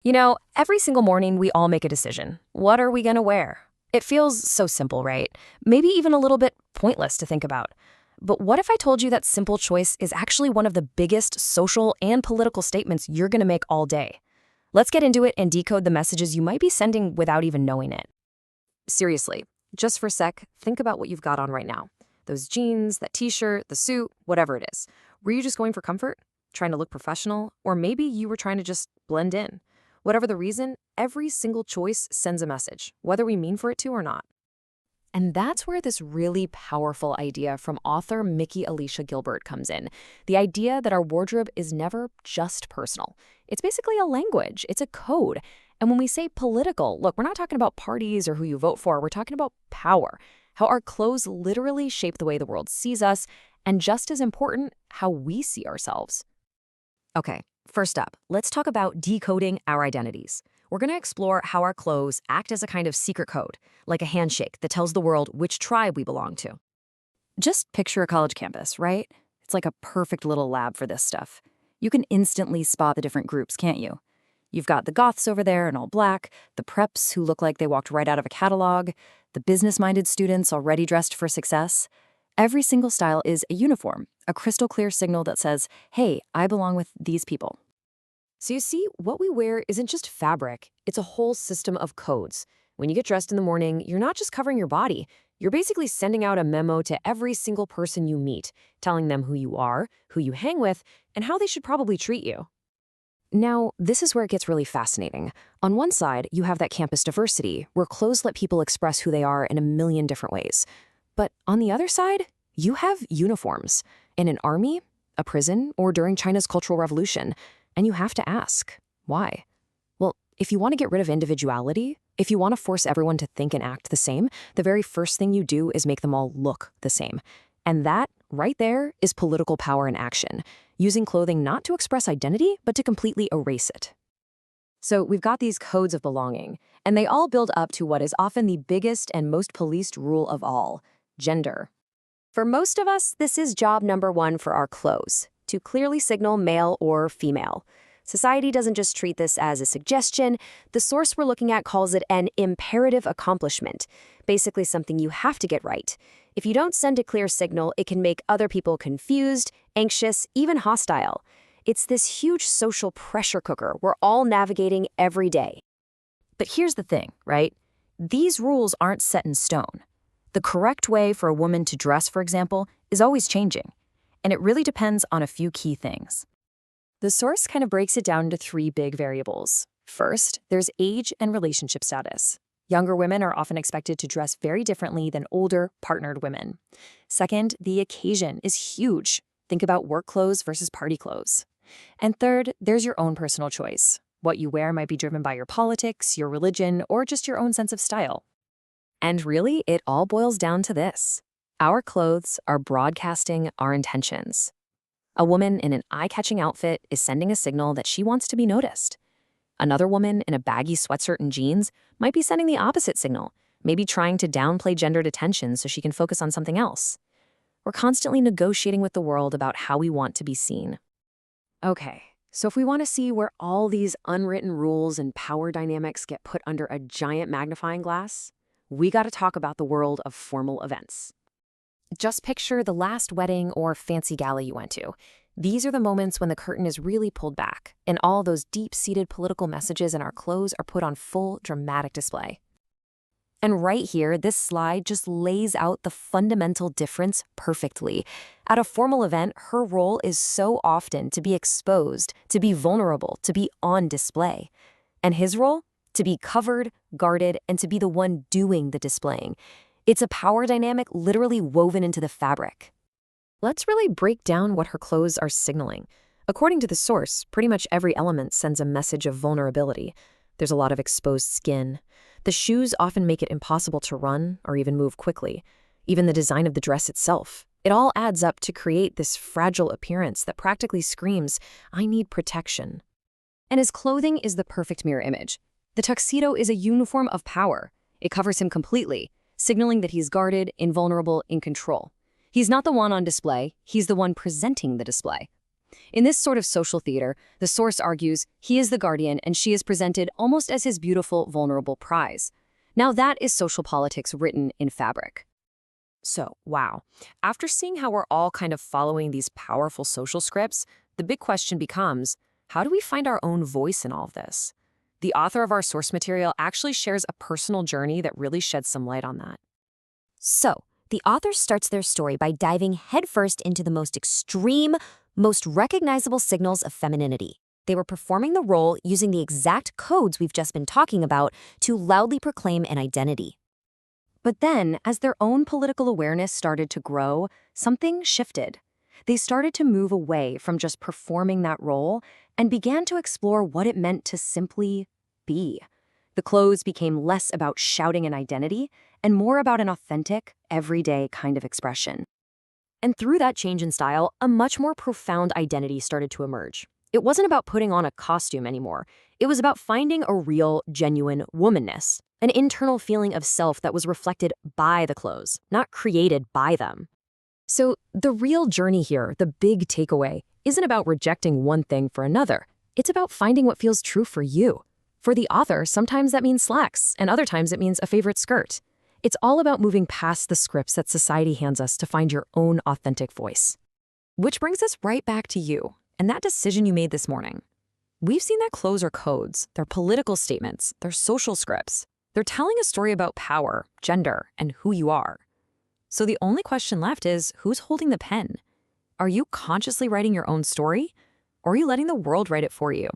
Every single morning we all make a decision. What are we going to wear? It feels so simple, right? Maybe even a little bit pointless to think about. But what if I told you that simple choice is actually one of the biggest social and political statements you're going to make all day? Let's get into it and decode the messages you might be sending without even knowing it. Seriously, just for a sec, think about what you've got on right now. Those jeans, that t-shirt, the suit, whatever it is. Were you just going for comfort? Trying to look professional? Or maybe you were trying to just blend in? Whatever the reason, every single choice sends a message, whether we mean for it to or not. And that's where this really powerful idea from author Mickey Alicia Gilbert comes in. The idea that our wardrobe is never just personal. It's basically a language. It's a code. And when we say political, look, we're not talking about parties or who you vote for. We're talking about power, how our clothes literally shape the way the world sees us, and just as important, how we see ourselves. Okay, first up, let's talk about decoding our identities. We're going to explore how our clothes act as a kind of secret code, like a handshake that tells the world which tribe we belong to. Just picture a college campus, right? It's like a perfect little lab for this stuff. You can instantly spot the different groups, can't you? You've got the goths over there in all black, the preps who look like they walked right out of a catalog, the business-minded students already dressed for success. Every single style is a uniform, a crystal clear signal that says, hey, I belong with these people. So you see, what we wear isn't just fabric, it's a whole system of codes. When you get dressed in the morning, you're not just covering your body, you're basically sending out a memo to every single person you meet, telling them who you are, who you hang with, and how they should probably treat you. Now, this is where it gets really fascinating. On one side, you have that campus diversity, where clothes let people express who they are in a million different ways. But on the other side, you have uniforms. In an army, a prison, or during China's Cultural Revolution. And you have to ask, why? Well, if you want to get rid of individuality, if you want to force everyone to think and act the same, the very first thing you do is make them all look the same. And that, right there, is political power in action, using clothing not to express identity, but to completely erase it. So we've got these codes of belonging, and they all build up to what is often the biggest and most policed rule of all, gender. For most of us, this is job number one for our clothes, to clearly signal male or female. Society doesn't just treat this as a suggestion. The source we're looking at calls it an imperative accomplishment, basically something you have to get right. If you don't send a clear signal, it can make other people confused, anxious, even hostile. It's this huge social pressure cooker we're all navigating every day. But here's the thing, right? These rules aren't set in stone. The correct way for a woman to dress, for example, is always changing. And it really depends on a few key things. The source kind of breaks it down into three big variables. First, there's age and relationship status. Younger women are often expected to dress very differently than older, partnered women. Second, the occasion is huge. Think about work clothes versus party clothes. And third, there's your own personal choice. What you wear might be driven by your politics, your religion, or just your own sense of style. And really, it all boils down to this. Our clothes are broadcasting our intentions. A woman in an eye-catching outfit is sending a signal that she wants to be noticed. Another woman in a baggy sweatshirt and jeans might be sending the opposite signal, maybe trying to downplay gendered attention so she can focus on something else. We're constantly negotiating with the world about how we want to be seen. Okay, so if we want to see where all these unwritten rules and power dynamics get put under a giant magnifying glass, we got to talk about the world of formal events. Just picture the last wedding or fancy gala you went to. These are the moments when the curtain is really pulled back, and all those deep-seated political messages in our clothes are put on full, dramatic display. And right here, this slide just lays out the fundamental difference perfectly. At a formal event, her role is so often to be exposed, to be vulnerable, to be on display. And his role? To be covered, guarded, and to be the one doing the displaying. It's a power dynamic literally woven into the fabric. Let's really break down what her clothes are signaling. According to the source, pretty much every element sends a message of vulnerability. There's a lot of exposed skin. The shoes often make it impossible to run or even move quickly. Even the design of the dress itself. It all adds up to create this fragile appearance that practically screams, I need protection. And his clothing is the perfect mirror image. The tuxedo is a uniform of power. It covers him completely, signaling that he's guarded, invulnerable, in control. He's not the one on display, he's the one presenting the display. In this sort of social theater, the source argues he is the guardian and she is presented almost as his beautiful, vulnerable prize. Now that is social politics written in fabric. So, wow. After seeing how we're all kind of following these powerful social scripts, the big question becomes, how do we find our own voice in all of this? The author of our source material actually shares a personal journey that really sheds some light on that. So, the author starts their story by diving headfirst into the most extreme, most recognizable signals of femininity. They were performing the role using the exact codes we've just been talking about to loudly proclaim an identity. But then, as their own political awareness started to grow, something shifted. They started to move away from just performing that role and began to explore what it meant to simply be. The clothes became less about shouting an identity and more about an authentic, everyday kind of expression. And through that change in style, a much more profound identity started to emerge. It wasn't about putting on a costume anymore. It was about finding a real, genuine womanness, an internal feeling of self that was reflected by the clothes, not created by them. So the real journey here, the big takeaway, isn't about rejecting one thing for another. It's about finding what feels true for you. For the author, sometimes that means slacks, and other times it means a favorite skirt. It's all about moving past the scripts that society hands us to find your own authentic voice. Which brings us right back to you and that decision you made this morning. We've seen that clothes are codes, they're political statements, they're social scripts. They're telling a story about power, gender, and who you are. So the only question left is, who's holding the pen? Are you consciously writing your own story, or are you letting the world write it for you?